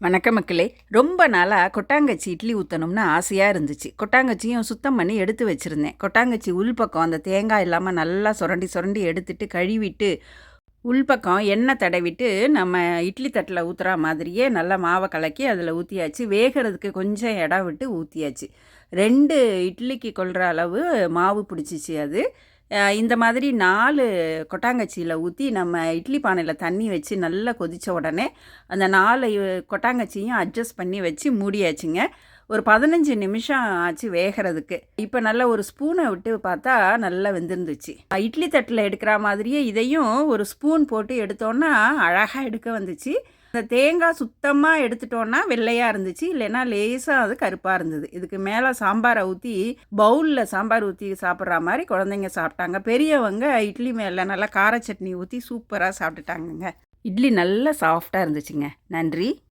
வணக்கம் மக்களே. ரொம்ப நாளாக கொட்டாங்கச்சி இட்லி ஊற்றணும்னு ஆசையாக இருந்துச்சு. கொட்டாங்கச்சியும் சுத்தம் பண்ணி எடுத்து வச்சுருந்தேன். கொட்டாங்கச்சி உள்பக்கம் அந்த தேங்காய் இல்லாமல் நல்லா சுரண்டி சுரண்டி எடுத்துட்டு கழுவிட்டு உள்பக்கம் எண்ணெய் தடவிட்டு நம்ம இட்லி தட்டில் ஊற்றுற மாதிரியே நல்லா மாவை கலக்கி அதில் ஊற்றியாச்சு. வேகிறதுக்கு கொஞ்சம் இடம் விட்டு ஊற்றியாச்சு. 2 இட்லிக்கு கொள்கிற அளவு மாவு பிடிச்சிச்சு அது. இந்த மாதிரி 4 கொட்டாங்கச்சியில் ஊற்றி நம்ம இட்லி பானையில் தண்ணி வச்சு நல்லா கொதித்த உடனே அந்த 4 கொட்டாங்கச்சியும் அட்ஜஸ்ட் பண்ணி வச்சு மூடியாச்சுங்க. ஒரு 15 நிமிஷம் ஆச்சு வேகிறதுக்கு. இப்போ நல்லா ஒரு ஸ்பூனை விட்டு பார்த்தா நல்லா வெந்திருந்துச்சு. இட்லி தட்டில் எடுக்கிற மாதிரியே இதையும் ஒரு ஸ்பூன் போட்டு எடுத்தோன்னா அழகாக எடுக்க வந்துச்சு. இந்த தேங்காய் சுத்தமாக எடுத்துட்டோன்னா வெள்ளையாக இருந்துச்சு, இல்லைன்னா லேசாக அது கருப்பாக இருந்தது. இதுக்கு மேலே சாம்பாரை ஊற்றி பவுலில் சாம்பார் ஊற்றி சாப்பிட்ற மாதிரி குழந்தைங்க சாப்பிட்டாங்க. பெரியவங்க இட்லி மேலே நல்லா கார சட்னி ஊற்றி சூப்பராக சாப்பிட்டுட்டாங்கங்க. இட்லி நல்லா சாஃப்டாக இருந்துச்சுங்க. நன்றி.